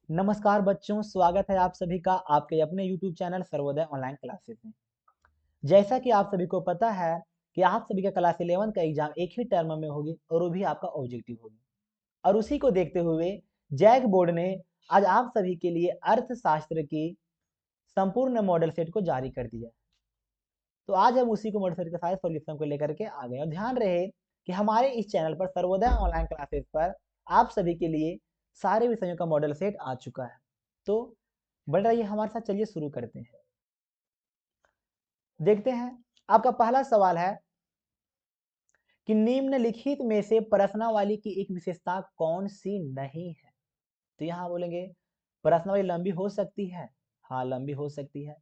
नमस्कार बच्चों, स्वागत है आप सभी का आपके अपने YouTube channel Sarvodaya online classes में। जैसा कि आप सभी को पता है कि आप सभी का क्लास 11 का एग्जाम एक ही टर्म में होगी और वो भी आपका ऑब्जेक्टिव होगी। और उसी को देखते हुए जैक बोर्ड ने आज आप सभी के लिए अर्थशास्त्र की संपूर्ण मॉडल सेट को जारी कर दिया। तो आज हम उसी को मॉडल सेट के सारे सॉल्यूशन को लेकर के आ गए। और ध्यान रहे कि हमारे इस चैनल पर सर्वोदय ऑनलाइन क्लासेस पर आप सभी के लिए सारे विषयों का मॉडल सेट आ चुका है। तो बढ़ रही है हमारे साथ, चलिए शुरू करते हैं। देखते हैं, आपका पहला सवाल है कि निम्नलिखित में से प्रश्नावली की एक विशेषता कौन सी नहीं है। तो यहां बोलेंगे प्रश्नावली लंबी हो सकती है। हाँ, लंबी हो सकती है।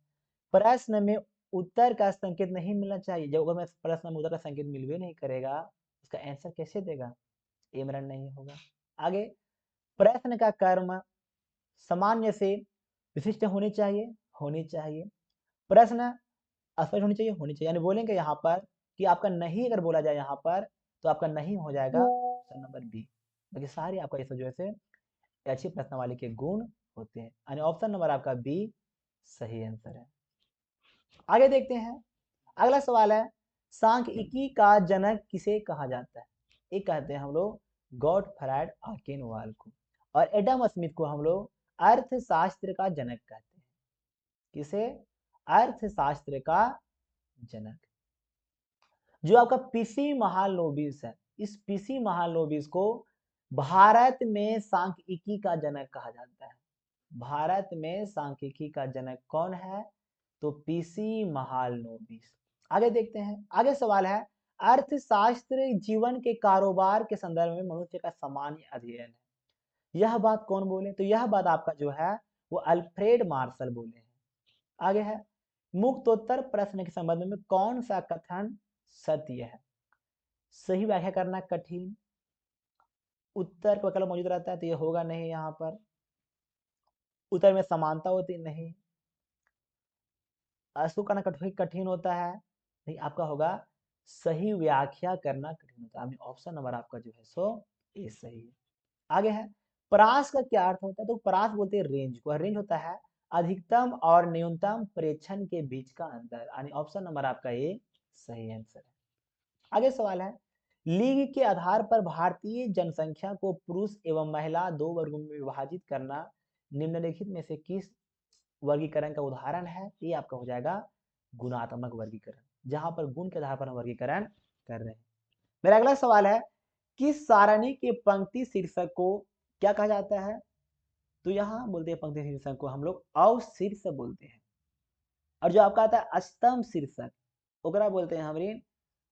प्रश्न में उत्तर का संकेत नहीं मिलना चाहिए। जब अगर मैं प्रश्न में उत्तर का संकेत मिलवे नहीं करेगा, उसका आंसर कैसे देगा? एमरन नहीं होगा। आगे, प्रश्न का कर्म सामान्य से विशिष्ट होनी चाहिए। होनी चाहिए। प्रश्न स्पष्ट होनी चाहिए, यानी बोलेंगे यहाँ पर कि आपका नहीं अगर बोला जाए यहाँ पर तो आपका नहीं हो जाएगा ऑप्शन नंबर बी। बाकी सारे आपका इस वजह से अच्छी प्रश्नावली के गुण होते हैं, यानी ऑप्शन नंबर आपका बी सही आंसर है। आगे देखते हैं, अगला सवाल है सांख्यिकी का जनक किसे कहा जाता है? एक कहते हैं हम लोग गॉटफ्राइड आकेनवाल को, और एडम स्मिथ को हम लोग अर्थशास्त्र का जनक कहते हैं। किसे? अर्थशास्त्र का जनक। जो आपका पीसी महालनोबिस है, इस पीसी महालनोबिस को भारत में सांख्यिकी का जनक कहा जाता है। भारत में सांख्यिकी का जनक कौन है? तो पीसी महालनोबिस। आगे देखते हैं, आगे सवाल है अर्थशास्त्र जीवन के कारोबार के संदर्भ में मनुष्य का सामान्य अध्ययन है। यह बात कौन बोले? तो यह बात आपका जो है वो अल्फ्रेड मार्शल बोले हैं। आगे है मुक्तोत्तर प्रश्न के संबंध में कौन सा कथन सत्य है? सही व्याख्या करना कठिन, उत्तर का विकल्प मौजूद रहता है तो ये होगा नहीं। यहाँ पर उत्तर में समानता होती नहीं, अशुभ करना कठिन होता है, नहीं आपका होगा सही व्याख्या करना कठिन होता है। ऑप्शन नंबर आपका जो है सो ए सही है। आगे है परास का क्या अर्थ होता है? तो परास बोलते हैं रेंज को। रेंज होता है अधिकतम और न्यूनतम प्रेक्षण के बीच का अंतर, यानी ऑप्शन नंबर आपका ए सही आंसर है। आगे सवाल है लीग के आधार पर भारतीय जनसंख्या को पुरुष एवं महिला दो वर्गों में विभाजित करना निम्नलिखित में से किस वर्गीकरण का उदाहरण है? ये आपका हो जाएगा गुणात्मक वर्गीकरण, जहां पर गुण के आधार पर हम वर्गीकरण कर रहे हैं। मेरा अगला सवाल है किस सारणी के पंक्ति शीर्षक को क्या कहा जाता है? तो यहाँ बोलते हैं पंक्ति शीर्षक को हम लोग अवशीर्ष बोलते हैं। और जो आपका आता है अष्टम शीर्षक, ओकरा बोलते हैं हमारी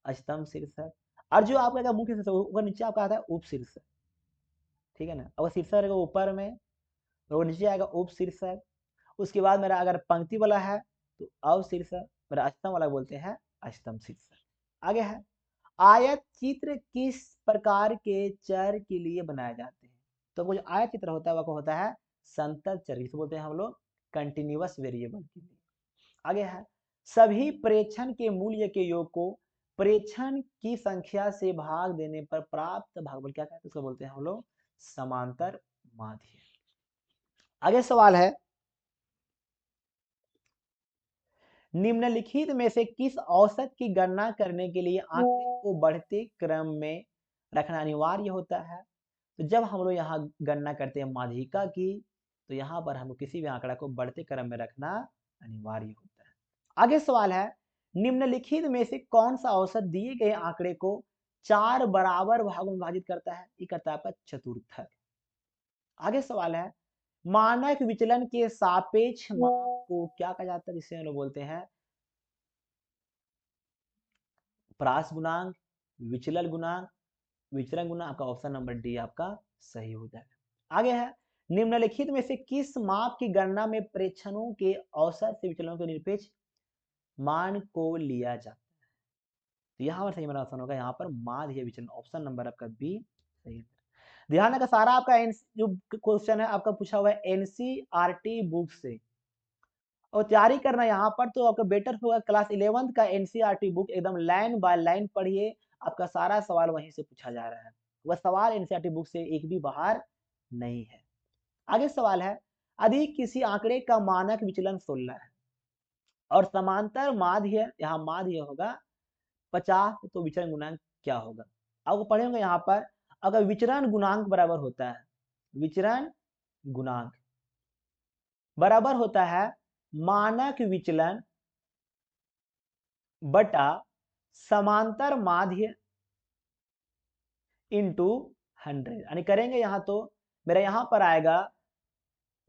अष्टम शीर्षक। और जो आपका मुख्य शीर्षक ऊपर नीचे आपका आता है उप शीर्षक। ठीक है ना? अगर शीर्षक रहेगा ऊपर में तो नीचे आएगा उप शीर्षक। उसके बाद मेरा अगर पंक्ति वाला है तो अवशीर्षक, मेरा अष्टम वाला बोलते हैं अष्टम शीर्षक। आगे है आयत चित्र किस प्रकार के चर के लिए बनाए जाते हैं? तो वो जो आयत चित्र होता है वो होता है संतत चर, जिसे बोलते हैं हम लोग कंटिन्यूअस वेरिएबल के लिए। आगे है सभी प्रेक्षण के मूल्य के योग को प्रेक्षण की संख्या से भाग देने पर प्राप्त भागफल क्या कहते हैं? उसको बोलते हैं हम लोग समांतर माध्य। आगे सवाल है निम्नलिखित में से किस औसत की गणना करने के लिए आंकड़े को बढ़ते क्रम में रखना अनिवार्य होता है? तो जब हम लोग यहाँ गणना करते हैं माध्यिका की, तो यहाँ पर हमको किसी भी आंकड़ा को बढ़ते क्रम में रखना अनिवार्य होता है। आगे सवाल है निम्नलिखित में से कौन सा औसत दिए गए आंकड़े को 4 बराबर भागों में विभाजित करता है? ये करता है आपका चतुर्थक। आगे सवाल है मानक विचलन के सापेक्ष माप को क्या कहा जाता है? जिसे हम लोग बोलते हैं परास गुणांक, विचलन गुणांक, विचलन गुणांक। आपका ऑप्शन नंबर डी आपका सही हो जाएगा। आगे है निम्नलिखित में से किस माप की गणना में प्रेक्षणों के औसत से विचलनों के निरपेक्ष मान को लिया जाता है? तो यहाँ पर सही मेरा ऑप्शन होगा यहाँ पर माध्य विचलन, ऑप्शन नंबर आपका बी सही है। ध्यान रखा सारा आपका जो क्वेश्चन है आपका पूछा हुआ है एनसीईआरटी बुक से, और तैयारी करना यहाँ पर तो आपका बेटर होगा क्लास 11th का एनसीईआरटी बुक एकदम लाइन बाय लाइन पढ़िए। आपका सारा सवाल वहीं से पूछा जा रहा है, वह सवाल एनसीईआरटी बुक से एक भी बाहर नहीं है। आगे सवाल है, अधिक किसी आंकड़े का मानक विचलन 16 है और समांतर माध्य, यहाँ माध्य होगा 50, तो विचरण गुणांक क्या होगा? आपको पढ़ेंगे यहाँ पर, अगर विचरण गुणांक बराबर होता है, विचरण गुणांक बराबर होता है मानक विचलन बटा समांतर माध्य इंटू 100, यानी करेंगे यहाँ तो मेरा यहाँ पर आएगा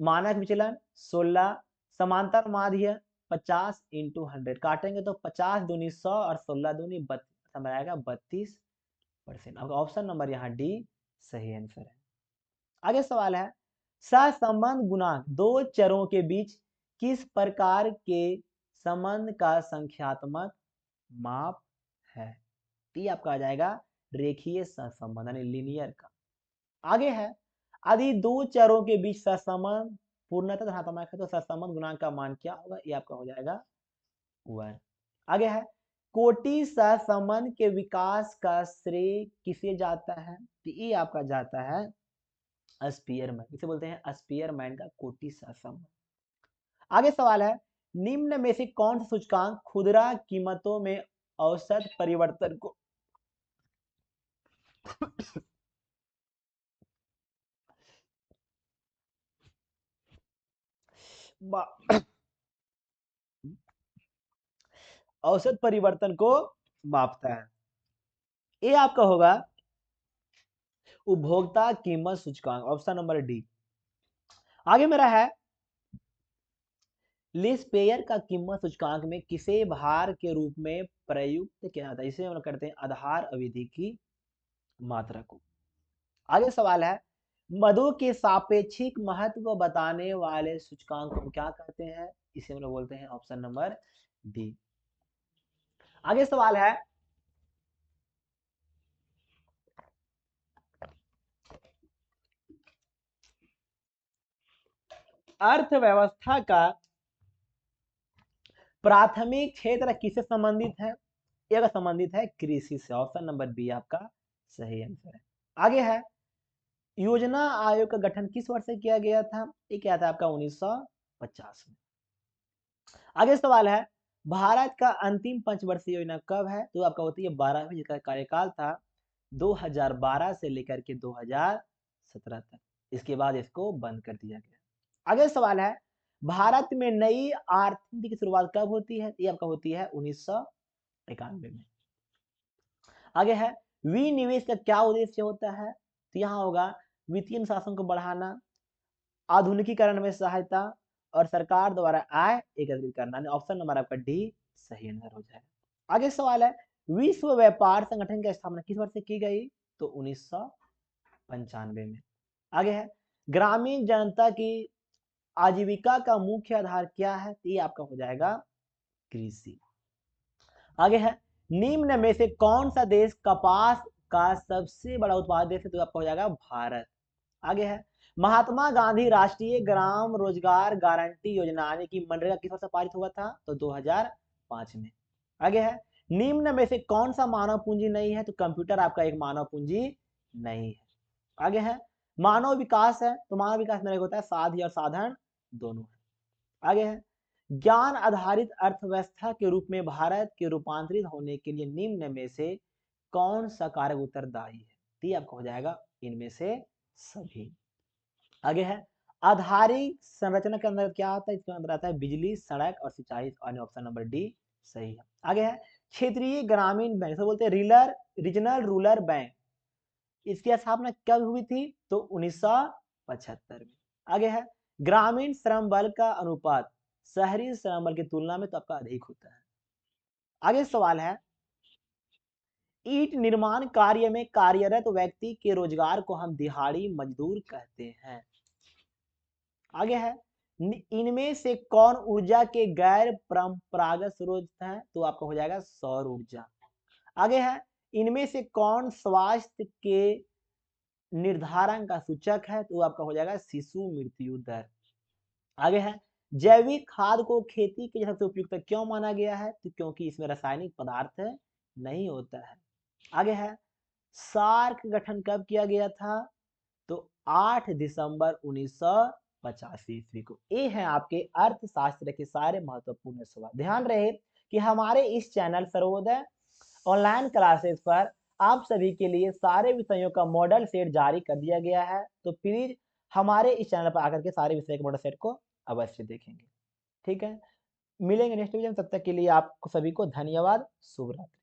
मानक विचलन 16, समांतर माध्य 50 इंटू 100, काटेंगे तो 50 दूनी 100 और 16 दूनी 32, हमारा आएगा 32%। अब ऑप्शन नंबर यहाँ डी सही आंसर है। आगे सवाल है, सहसंबंध गुणांक दो चरों के बीच किस प्रकार के संबंध का संख्यात्मक माप है? ये आपका आ जाएगा रेखीय सहसंबंध यानी लीनियर का। आगे है, यदि दो चरों के बीच सहसंबंध पूर्णतः धनात्मक है तो सहसंबंध गुणांक का मान क्या होगा? ये आपका हो जाएगा 1। आगे है, कोटि सहसंबंध के विकास का श्रेय किसे जाता है? तो ये आपका जाता है स्पीयरमैन, इसे बोलते हैं स्पीयरमैन का कोटि सहसंबंध। आगे सवाल है, निम्न में से कौन सा सूचकांक खुदरा कीमतों में औसत परिवर्तन को औसत परिवर्तन को मापता है? ये आपका होगा उपभोक्ता कीमत सूचकांक, ऑप्शन नंबर डी। आगे मेरा है, लिस्पेयर का कीमत सूचकांक में किसे भार के रूप में प्रयुक्त किया जाता है? इसे हम करते हैं आधार अवधि की मात्रा को। आगे सवाल है, मधु के सापेक्षिक महत्व बताने वाले सूचकांक को क्या कहते हैं? इसे हम लोग बोलते हैं ऑप्शन नंबर डी। आगे सवाल है, अर्थव्यवस्था का प्राथमिक क्षेत्र किससे संबंधित है? यह संबंधित है कृषि से, ऑप्शन नंबर बी आपका सही आंसर है। आगे है, योजना आयोग का गठन किस वर्ष से किया गया था? ये क्या था आपका 1950 में। आगे सवाल है, भारत का अंतिम पंचवर्षीय योजना कब है? तो आपका होती है 12वीं, जिसका कार्यकाल था 2012 से लेकर के 2017 तक। इसके बाद इसको बंद कर दिया गया। आगे सवाल है, भारत में नई आर्थिक नीति की शुरुआत कब होती है? ये आपका होती है 1991 में। आगे है, विनिवेश का क्या उद्देश्य होता है? तो यहाँ होगा वित्तीय अनुशासन को बढ़ाना, आधुनिकीकरण में सहायता और सरकार द्वारा आय एकत्रित करना। ऑप्शन नंबर आपका डी सही आंसर हो जाएगा। आगे सवाल है, विश्व व्यापार संगठन की स्थापना किस वर्ष से की गई? तो 1995 में। आगे है, ग्रामीण जनता की आजीविका का मुख्य आधार क्या है? तो ये आपका हो जाएगा कृषि। आगे है, निम्न में से कौन सा देश कपास का सबसे बड़ा उत्पादक देश है? तो आपका हो जाएगा भारत। आगे है, महात्मा गांधी राष्ट्रीय ग्राम रोजगार गारंटी योजना यानी कि मनरेगा किस वर्ष पारित हुआ था? तो 2005 में। आगे है, निम्न में से कौन सा मानव पूंजी नहीं है? तो कंप्यूटर आपका एक मानव पूंजी नहीं है। आगे है, मानव विकास है, तो मानव विकास मेरे को होता है साध्य और साधन दोनों है। आगे है, ज्ञान आधारित अर्थव्यवस्था के रूप में भारत के रूपांतरित होने के लिए निम्न में से कौन सा कारक उत्तरदायी है? तो आपको हो जाएगा इनमें से सभी। आगे है, आधारिक संरचना के अंदर क्या आता है? इसके अंदर आता है बिजली, सड़क और सिंचाई, ऑप्शन नंबर डी सही है। आगे है, क्षेत्रीय ग्रामीण बैंक, इसे बोलते हैं रीजनल रूरल बैंक, इसकी स्थापना कब हुई थी? तो 1975 में। आगे है, ग्रामीण श्रम बल का अनुपात शहरी श्रम बल की तुलना में तो आपका अधिक होता है। आगे सवाल है, ईंट निर्माण कार्य में कार्यरत व्यक्ति के रोजगार को हम दिहाड़ी मजदूर कहते हैं। आगे है, इनमें से कौन ऊर्जा के गैर परंपरागत स्रोत है? तो आपका हो जाएगा सौर ऊर्जा। आगे है, इनमें से कौन स्वास्थ्य के निर्धारण का सूचक है? तो आपका हो जाएगा शिशु मृत्यु दर। आगे है, जैविक खाद को खेती के सबसे उपयुक्त क्यों माना गया है? तो क्योंकि इसमें रासायनिक पदार्थ नहीं होता है। आगे है, सार्क गठन कब किया गया था? तो 8 दिसंबर 1985 ईस्वी को। ये है आपके अर्थशास्त्र के सारे महत्वपूर्ण सवाल। ध्यान रहे कि हमारे इस चैनल सर्वोदय ऑनलाइन क्लासेस पर आप सभी के लिए सारे विषयों का मॉडल सेट जारी कर दिया गया है, तो प्लीज हमारे इस चैनल पर आकर के सारे विषय के मॉडल सेट को अवश्य देखेंगे। ठीक है, मिलेंगे नेक्स्ट वीडियो में, तब तक के लिए आपको सभी को धन्यवाद। शुभ रात्रि।